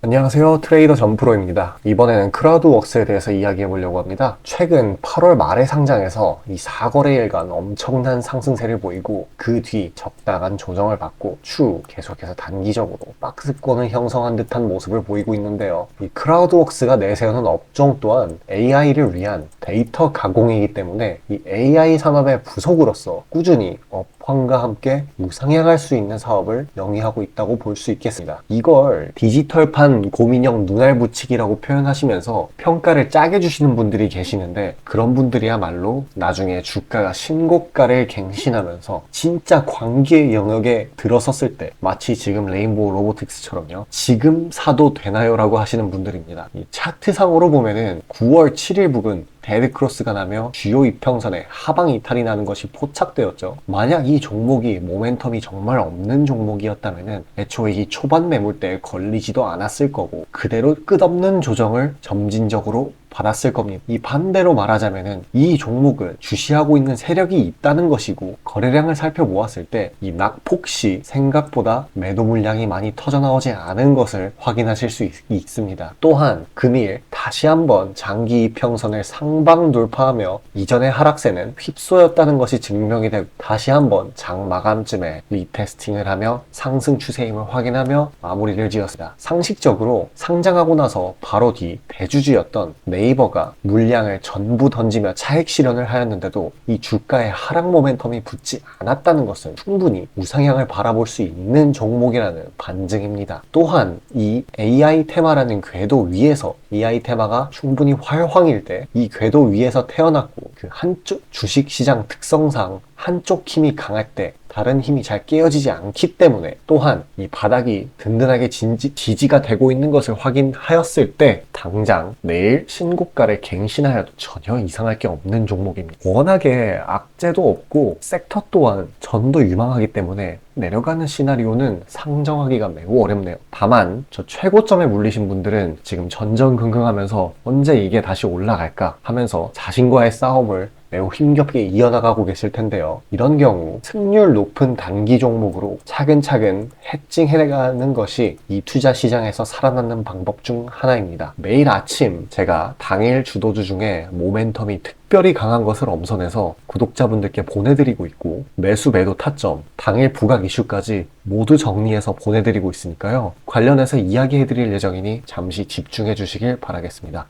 안녕하세요. 트레이더 전프로입니다. 이번에는 크라우드웍스에 대해서 이야기해 보려고 합니다. 최근 8월 말에 상장해서 이 4거래일간 엄청난 상승세를 보이고 그 뒤 적당한 조정을 받고 추후 계속해서 단기적으로 박스권을 형성한 듯한 모습을 보이고 있는데요. 이 크라우드웍스가 내세우는 업종 또한 AI를 위한 데이터 가공이기 때문에 이 AI 산업의 부속으로서 꾸준히 업황과 함께 우상향할 수 있는 사업을 영위하고 있다고 볼 수 있겠습니다. 이걸 디지털판 고민형 눈알 붙이기라고 표현하시면서 평가를 짜게 주시는 분들이 계시는데, 그런 분들이야말로 나중에 주가가 신고가를 갱신하면서 진짜 광기의 영역에 들어섰을 때 마치 지금 레인보우 로보틱스처럼요, 지금 사도 되나요? 라고 하시는 분들입니다. 이 차트상으로 보면은 9월 7일 부근 데드크로스가 나며 주요 이평선에 하방 이탈이 나는 것이 포착되었죠. 만약 이 종목이 모멘텀이 정말 없는 종목이었다면 애초에 이 초반 매물대에 걸리지도 않았을 거고 그대로 끝없는 조정을 점진적으로 받았을 겁니다. 이 반대로 말하자면은 이 종목은 주시하고 있는 세력이 있다는 것이고, 거래량을 살펴보았을 때 이 낙폭시 생각보다 매도 물량이 많이 터져나오지 않은 것을 확인하실 수 있습니다. 또한 금일 다시 한번 장기 이평선을 상방 돌파하며 이전의 하락세는 휩쏘였다는 것이 증명이 되고, 다시 한번 장 마감쯤에 리테스팅을 하며 상승 추세임을 확인하며 마무리를 지었습니다. 상식적으로 상장하고 나서 바로 뒤 대주주였던 네이버가 물량을 전부 던지며 차익 실현을 하였는데도 이 주가의 하락 모멘텀이 붙지 않았다는 것은 충분히 우상향을 바라볼 수 있는 종목이라는 반증입니다. 또한 이 AI 테마라는 궤도 위에서, AI 테마가 충분히 활황일 때 이 궤도 위에서 태어났고, 그 한쪽 주식시장 특성상 한쪽 힘이 강할 때 다른 힘이 잘 깨어지지 않기 때문에, 또한 이 바닥이 든든하게 지지가 되고 있는 것을 확인하였을 때 당장 내일 신고가를 갱신하여도 전혀 이상할 게 없는 종목입니다. 워낙에 악재도 없고 섹터 또한 전도 유망하기 때문에 내려가는 시나리오는 상정하기가 매우 어렵네요. 다만 저 최고점에 물리신 분들은 지금 전전긍긍하면서 언제 이게 다시 올라갈까 하면서 자신과의 싸움을 매우 힘겹게 이어나가고 계실 텐데요. 이런 경우 승률 높은 단기 종목으로 차근차근 해칭해가는 것이 이 투자 시장에서 살아남는 방법 중 하나입니다. 매일 아침 제가 당일 주도주 중에 모멘텀이 특별히 강한 것을 엄선해서 구독자분들께 보내드리고 있고, 매수 매도 타점, 당일 부각 이슈까지 모두 정리해서 보내드리고 있으니까요. 관련해서 이야기해드릴 예정이니 잠시 집중해 주시길 바라겠습니다.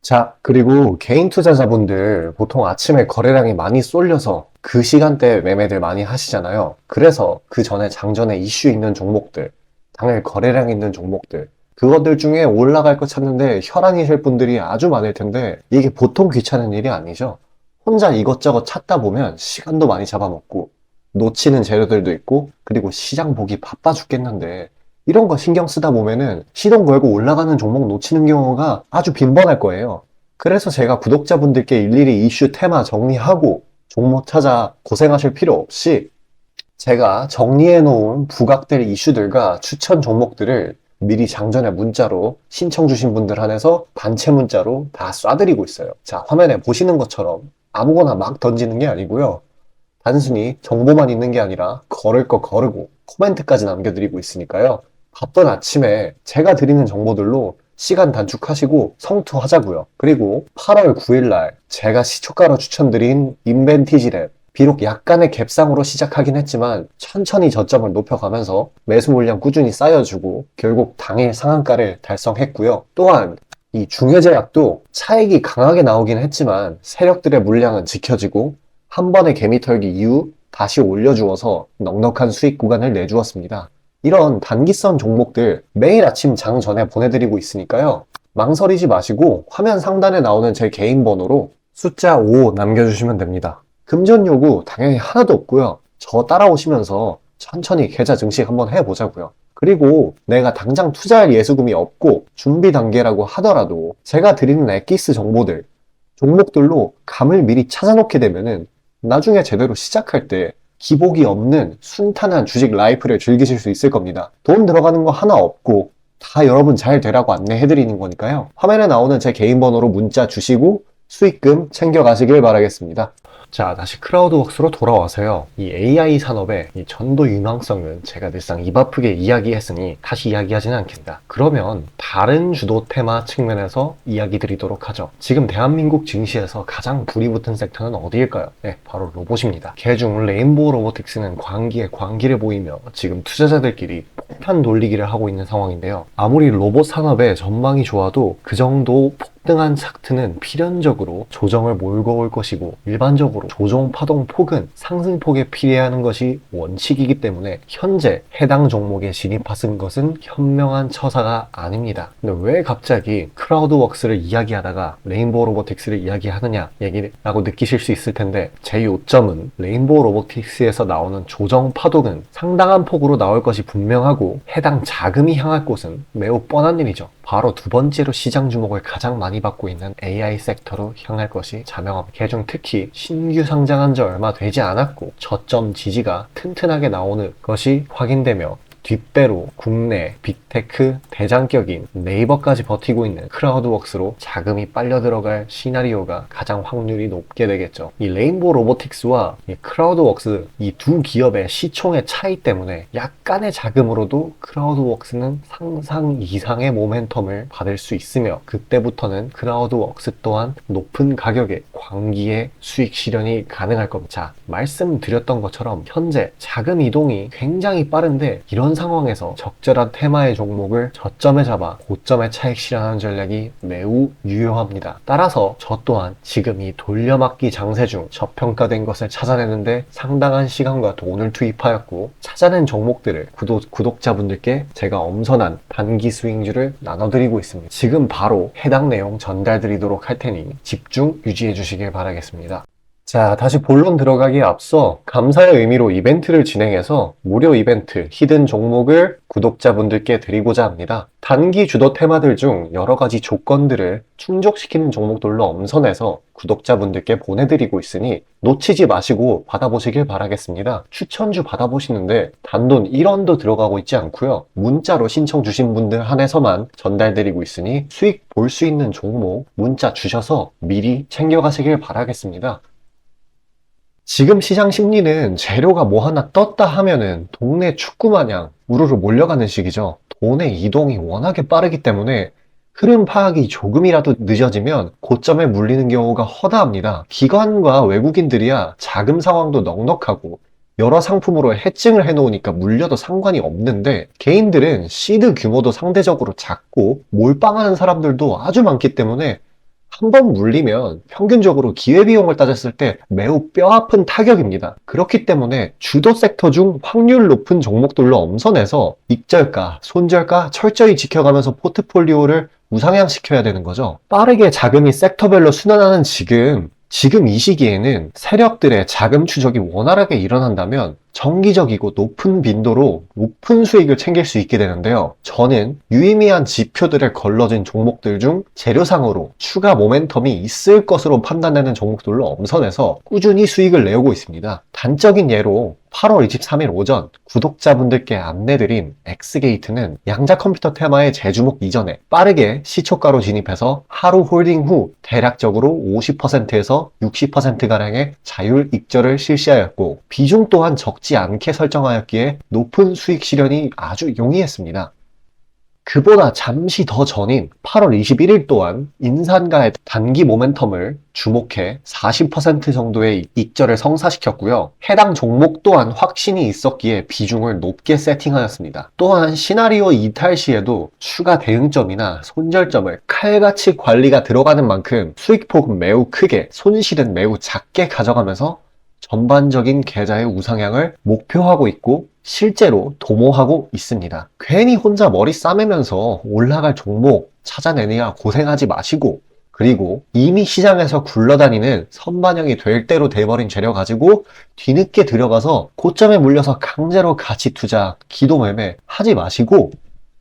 자, 그리고 개인 투자자분들 보통 아침에 거래량이 많이 쏠려서 그 시간대에 매매들 많이 하시잖아요. 그래서 그 전에 장전에 이슈 있는 종목들, 당일 거래량 있는 종목들, 그것들 중에 올라갈 거 찾는데 혈안이실 분들이 아주 많을 텐데, 이게 보통 귀찮은 일이 아니죠. 혼자 이것저것 찾다 보면 시간도 많이 잡아먹고 놓치는 재료들도 있고, 그리고 시장 보기 바빠 죽겠는데 이런 거 신경 쓰다 보면은 시동 걸고 올라가는 종목 놓치는 경우가 아주 빈번할 거예요. 그래서 제가 구독자분들께 일일이 이슈 테마 정리하고 종목 찾아 고생하실 필요 없이 제가 정리해 놓은 부각될 이슈들과 추천 종목들을 미리 장전에 문자로 신청 주신 분들 한해서 단체 문자로 다 쏴드리고 있어요. 자, 화면에 보시는 것처럼 아무거나 막 던지는 게 아니고요. 단순히 정보만 있는 게 아니라 걸을 거 거르고 코멘트까지 남겨드리고 있으니까요. 바쁜 아침에 제가 드리는 정보들로 시간 단축하시고 성투하자고요. 그리고 8월 9일날 제가 시초가로 추천드린 인벤티지랩, 비록 약간의 갭상으로 시작하긴 했지만 천천히 저점을 높여가면서 매수 물량 꾸준히 쌓여주고 결국 당일 상한가를 달성했고요. 또한 이 중해제약도 차익이 강하게 나오긴 했지만 세력들의 물량은 지켜지고 한 번의 개미털기 이후 다시 올려주어서 넉넉한 수익 구간을 내주었습니다. 이런 단기성 종목들 매일 아침 장 전에 보내드리고 있으니까요. 망설이지 마시고 화면 상단에 나오는 제 개인 번호로 숫자 5 남겨주시면 됩니다. 금전 요구 당연히 하나도 없고요. 저 따라오시면서 천천히 계좌 증식 한번 해보자고요. 그리고 내가 당장 투자할 예수금이 없고 준비 단계라고 하더라도 제가 드리는 엑기스 정보들, 종목들로 감을 미리 찾아놓게 되면은 나중에 제대로 시작할 때 기복이 없는 순탄한 주식 라이프를 즐기실 수 있을 겁니다. 돈 들어가는 거 하나 없고 다 여러분 잘 되라고 안내해드리는 거니까요. 화면에 나오는 제 개인 번호로 문자 주시고 수익금 챙겨가시길 바라겠습니다. 자, 다시 크라우드웍스로 돌아와서요. 이 AI 산업의 이 전도 유망성은 제가 늘상 입 아프게 이야기했으니 다시 이야기하지는 않겠다. 그러면 다른 주도 테마 측면에서 이야기 드리도록 하죠. 지금 대한민국 증시에서 가장 불이 붙은 섹터는 어디일까요? 네, 바로 로봇입니다. 개중 레인보우 로보틱스는 광기에 광기를 보이며 지금 투자자들끼리 폭탄 돌리기를 하고 있는 상황인데요. 아무리 로봇 산업의 전망이 좋아도 그 정도 폭등한 차트는 필연적으로 조정을 몰고 올 것이고, 일반적으로 조정 파동 폭은 상승폭에 비례하는 것이 원칙이기 때문에 현재 해당 종목에 진입하신 것은 현명한 처사가 아닙니다. 근데 왜 갑자기 크라우드웍스를 이야기하다가 레인보우 로보틱스를 이야기하느냐 얘기라고 느끼실 수 있을 텐데, 제 요점은 레인보우 로보틱스에서 나오는 조정 파동은 상당한 폭으로 나올 것이 분명하고 해당 자금이 향할 곳은 매우 뻔한 일이죠. 바로 두 번째로 시장 주목을 가장 많이 받고 있는 AI 섹터로 향할 것이 자명합니다. 개중 특히 신규 상장한 지 얼마 되지 않았고 저점 지지가 튼튼하게 나오는 것이 확인되며, 뒷배로 국내 빅테크 대장격인 네이버까지 버티고 있는 크라우드웍스로 자금이 빨려 들어갈 시나리오가 가장 확률이 높게 되겠죠. 이 레인보우 로보틱스와 이 크라우드웍스, 이 두 기업의 시총의 차이 때문에 약간의 자금으로도 크라우드웍스는 상상 이상의 모멘텀을 받을 수 있으며, 그때부터는 크라우드웍스 또한 높은 가격에 광기의 수익 실현이 가능할 겁니다. 자, 말씀드렸던 것처럼 현재 자금 이동이 굉장히 빠른데, 이런 상황에서 적절한 테마의 종목을 저점에 잡아 고점에 차익 실현하는 전략이 매우 유효합니다. 따라서 저 또한 지금 이 돌려막기 장세 중 저평가된 것을 찾아내는데 상당한 시간과 돈을 투입하였고, 찾아낸 종목들을 구독자분들께 제가 엄선한 단기 스윙주를 나눠드리고 있습니다. 지금 바로 해당 내용 전달드리도록 할 테니 집중 유지해 주시길 바라겠습니다. 자, 다시 본론 들어가기에 앞서 감사의 의미로 이벤트를 진행해서 무료 이벤트 히든 종목을 구독자분들께 드리고자 합니다. 단기 주도 테마들 중 여러 가지 조건들을 충족시키는 종목들로 엄선해서 구독자분들께 보내드리고 있으니 놓치지 마시고 받아보시길 바라겠습니다. 추천주 받아보시는데 단돈 1원도 들어가고 있지 않고요. 문자로 신청 주신 분들 한해서만 전달드리고 있으니 수익 볼 수 있는 종목 문자 주셔서 미리 챙겨가시길 바라겠습니다. 지금 시장 심리는 재료가 뭐 하나 떴다 하면은 동네 축구 마냥 우르르 몰려가는 시기죠. 돈의 이동이 워낙에 빠르기 때문에 흐름 파악이 조금이라도 늦어지면 고점에 물리는 경우가 허다합니다. 기관과 외국인들이야 자금 상황도 넉넉하고 여러 상품으로 해칭을 해놓으니까 물려도 상관이 없는데, 개인들은 시드 규모도 상대적으로 작고 몰빵하는 사람들도 아주 많기 때문에 한 번 물리면 평균적으로 기회비용을 따졌을 때 매우 뼈아픈 타격입니다. 그렇기 때문에 주도 섹터 중 확률 높은 종목들로 엄선해서 익절가, 손절가 철저히 지켜가면서 포트폴리오를 우상향시켜야 되는 거죠. 빠르게 자금이 섹터별로 순환하는 지금 이 시기에는 세력들의 자금 추적이 원활하게 일어난다면 정기적이고 높은 빈도로 높은 수익을 챙길 수 있게 되는데요. 저는 유의미한 지표들을 걸러진 종목들 중 재료상으로 추가 모멘텀이 있을 것으로 판단되는 종목들로 엄선해서 꾸준히 수익을 내오고 있습니다. 단적인 예로 8월 23일 오전 구독자분들께 안내드린 엑스게이트는 양자 컴퓨터 테마의 재주목 이전에 빠르게 시초가로 진입해서 하루 홀딩 후 대략적으로 50%에서 60%가량의 자율 익절을 실시하였고, 비중 또한 적지 않게 설정하였기에 높은 수익 실현이 아주 용이했습니다. 그보다 잠시 더 전인 8월 21일 또한 인산가의 단기 모멘텀을 주목해 40% 정도의 익절을 성사시켰고요. 해당 종목 또한 확신이 있었기에 비중을 높게 세팅하였습니다. 또한 시나리오 이탈 시에도 추가 대응점이나 손절점을 칼같이 관리가 들어가는 만큼 수익폭은 매우 크게, 손실은 매우 작게 가져가면서 전반적인 계좌의 우상향을 목표하고 있고 실제로 도모하고 있습니다. 괜히 혼자 머리 싸매면서 올라갈 종목 찾아내느라 고생하지 마시고, 그리고 이미 시장에서 굴러다니는 선반영이 될 대로 돼버린 재료 가지고 뒤늦게 들어가서 고점에 물려서 강제로 가치 투자, 기도 매매 하지 마시고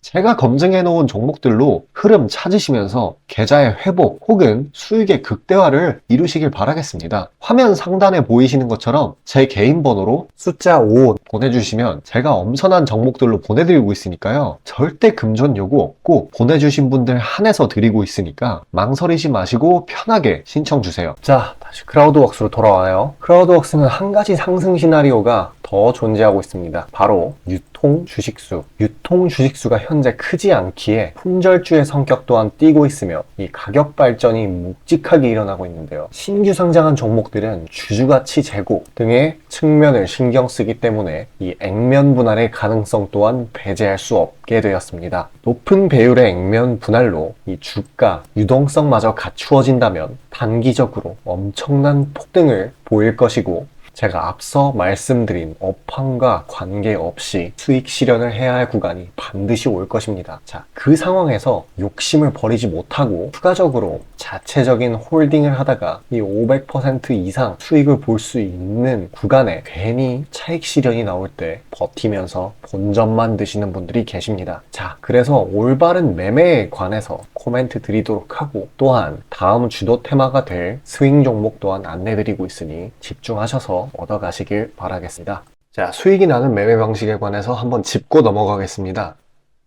제가 검증해 놓은 종목들로 흐름 찾으시면서 계좌의 회복 혹은 수익의 극대화를 이루시길 바라겠습니다. 화면 상단에 보이시는 것처럼 제 개인 번호로 숫자 5 보내주시면 제가 엄선한 종목들로 보내드리고 있으니까요. 절대 금전 요구 없고 보내주신 분들 한해서 드리고 있으니까 망설이지 마시고 편하게 신청 주세요. 자, 다시 크라우드웍스로 돌아와요. 크라우드웍스는 한 가지 상승 시나리오가 더 존재하고 있습니다. 바로 유통 주식수. 유통 주식수가 현재 크지 않기에 품절주의 성격 또한 띄고 있으며 이 가격 발전이 묵직하게 일어나고 있는데요. 신규 상장한 종목들은 주주가치 제고 등의 측면을 신경 쓰기 때문에 이 액면 분할의 가능성 또한 배제할 수 없게 되었습니다. 높은 배율의 액면 분할로 이 주가 유동성마저 갖추어진다면 단기적으로 엄청난 폭등을 보일 것이고, 제가 앞서 말씀드린 업황과 관계없이 수익 실현을 해야 할 구간이 반드시 올 것입니다. 자, 그 상황에서 욕심을 버리지 못하고 추가적으로 자체적인 홀딩을 하다가 이 500% 이상 수익을 볼 수 있는 구간에 괜히 차익 실현이 나올 때 버티면서 본전만 드시는 분들이 계십니다. 자, 그래서 올바른 매매에 관해서 코멘트 드리도록 하고, 또한 다음 주도 테마가 될 스윙 종목 또한 안내드리고 있으니 집중하셔서 얻어가시길 바라겠습니다. 자, 수익이 나는 매매 방식에 관해서 한번 짚고 넘어가겠습니다.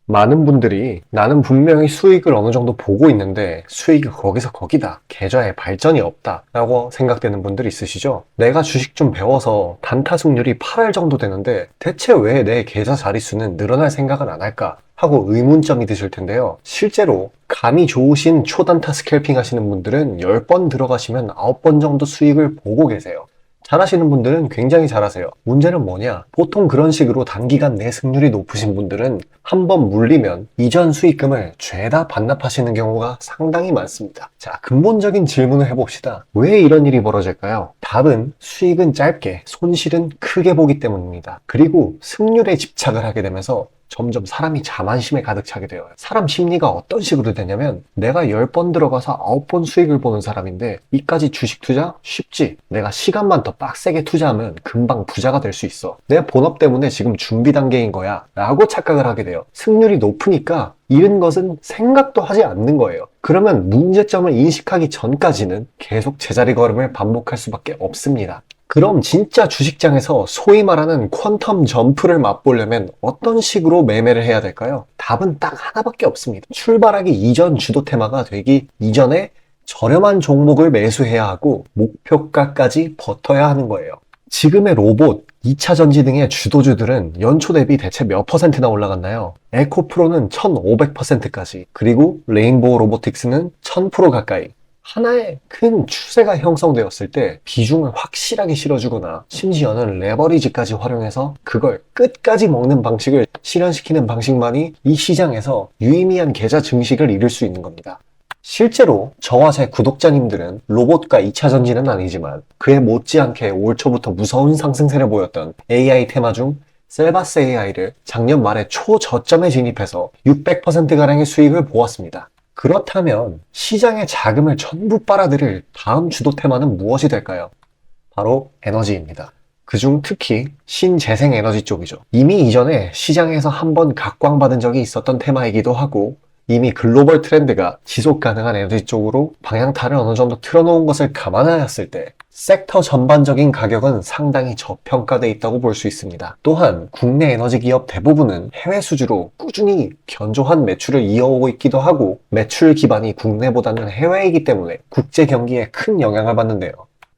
많은 분들이 나는 분명히 수익을 어느 정도 보고 있는데 수익이 거기서 거기다, 계좌에 발전이 없다 라고 생각되는 분들 있으시죠? 내가 주식 좀 배워서 단타 승률이 8할 정도 되는데 대체 왜 내 계좌 자릿수는 늘어날 생각은 안 할까 하고 의문점이 드실 텐데요. 실제로 감이 좋으신 초단타 스캘핑 하시는 분들은 10번 들어가시면 9번 정도 수익을 보고 계세요. 잘하시는 분들은 굉장히 잘하세요. 문제는 뭐냐? 보통 그런 식으로 단기간 내 승률이 높으신 분들은 한번 물리면 이전 수익금을 죄다 반납하시는 경우가 상당히 많습니다. 자, 근본적인 질문을 해봅시다. 왜 이런 일이 벌어질까요? 답은 수익은 짧게, 손실은 크게 보기 때문입니다. 그리고 승률에 집착을 하게 되면서 점점 사람이 자만심에 가득 차게 돼요. 사람 심리가 어떤 식으로 되냐면, 내가 10번 들어가서 9번 수익을 보는 사람인데 이까지 주식 투자? 쉽지. 내가 시간만 더 빡세게 투자하면 금방 부자가 될 수 있어. 내 본업 때문에 지금 준비 단계인 거야 라고 착각을 하게 돼요. 승률이 높으니까 잃은 것은 생각도 하지 않는 거예요. 그러면 문제점을 인식하기 전까지는 계속 제자리 걸음을 반복할 수밖에 없습니다. 그럼 진짜 주식장에서 소위 말하는 퀀텀 점프를 맛보려면 어떤 식으로 매매를 해야 될까요? 답은 딱 하나밖에 없습니다. 출발하기 이전 주도 테마가 되기 이전에 저렴한 종목을 매수해야 하고 목표가까지 버텨야 하는 거예요. 지금의 로봇, 2차 전지 등의 주도주들은 연초 대비 대체 몇 퍼센트나 올라갔나요? 에코프로는 1500%까지, 그리고 레인보우 로보틱스는 1000% 가까이. 하나의 큰 추세가 형성되었을 때 비중을 확실하게 실어주거나 심지어는 레버리지까지 활용해서 그걸 끝까지 먹는 방식을 실현시키는 방식만이 이 시장에서 유의미한 계좌 증식을 이룰 수 있는 겁니다. 실제로 저와 제 구독자님들은 로봇과 2차 전지는 아니지만 그에 못지않게 올 초부터 무서운 상승세를 보였던 AI 테마 중 셀바스 AI를 작년 말에 초저점에 진입해서 600%가량의 수익을 보았습니다. 그렇다면 시장의 자금을 전부 빨아들일 다음 주도 테마는 무엇이 될까요? 바로 에너지입니다. 그중 특히 신재생 에너지 쪽이죠. 이미 이전에 시장에서 한번 각광받은 적이 있었던 테마이기도 하고, 이미 글로벌 트렌드가 지속 가능한 에너지 쪽으로 방향타를 어느 정도 틀어놓은 것을 감안하였을 때 섹터 전반적인 가격은 상당히 저평가되어 있다고 볼 수 있습니다. 또한 국내 에너지 기업 대부분은 해외 수주로 꾸준히 견조한 매출을 이어오고 있기도 하고, 매출 기반이 국내보다는 해외이기 때문에 국제 경기에 큰 영향을 받는데요.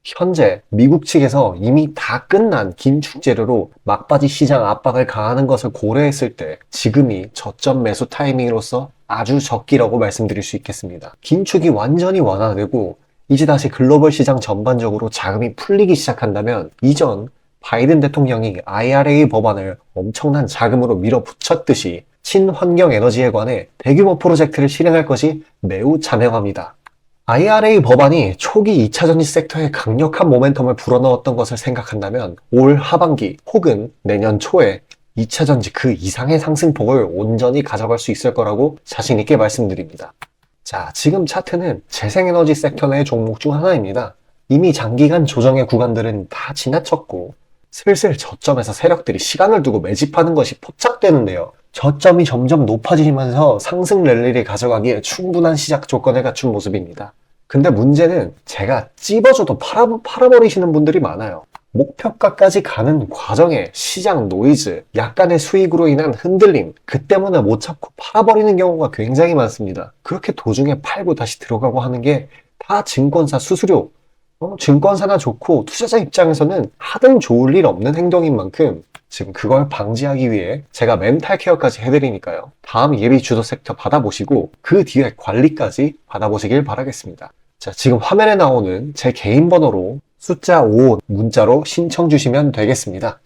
현재 미국 측에서 이미 다 끝난 긴축 재료로 막바지 시장 압박을 가하는 것을 고려했을 때 지금이 저점 매수 타이밍으로서 아주 적기라고 말씀드릴 수 있겠습니다. 긴축이 완전히 완화되고 이제 다시 글로벌 시장 전반적으로 자금이 풀리기 시작한다면 이전 바이든 대통령이 IRA 법안을 엄청난 자금으로 밀어붙였듯이 친환경 에너지에 관해 대규모 프로젝트를 실행할 것이 매우 자명합니다. IRA 법안이 초기 2차전지 섹터에 강력한 모멘텀을 불어넣었던 것을 생각한다면 올 하반기 혹은 내년 초에 2차전지 그 이상의 상승폭을 온전히 가져갈 수 있을 거라고 자신있게 말씀드립니다. 자, 지금 차트는 재생에너지 섹터 내 종목 중 하나입니다. 이미 장기간 조정의 구간들은 다 지나쳤고 슬슬 저점에서 세력들이 시간을 두고 매집하는 것이 포착되는데요. 저점이 점점 높아지면서 상승 랠리를 가져가기에 충분한 시작 조건을 갖춘 모습입니다. 근데 문제는 제가 찝어줘도 팔아버리시는 분들이 많아요. 목표가까지 가는 과정에 시장 노이즈, 약간의 수익으로 인한 흔들림, 그 때문에 못 참고 팔아버리는 경우가 굉장히 많습니다. 그렇게 도중에 팔고 다시 들어가고 하는 게 다 증권사 수수료, 증권사나 좋고 투자자 입장에서는 하등 좋을 일 없는 행동인 만큼 지금 그걸 방지하기 위해 제가 멘탈 케어까지 해드리니까요. 다음 예비 주도 섹터 받아보시고 그 뒤에 관리까지 받아보시길 바라겠습니다. 자, 지금 화면에 나오는 제 개인 번호로 숫자 5 문자로 신청 주시면 되겠습니다.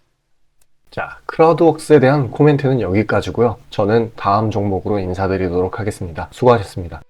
자, 크라우드웍스에 대한 코멘트는 여기까지고요. 저는 다음 종목으로 인사드리도록 하겠습니다. 수고하셨습니다.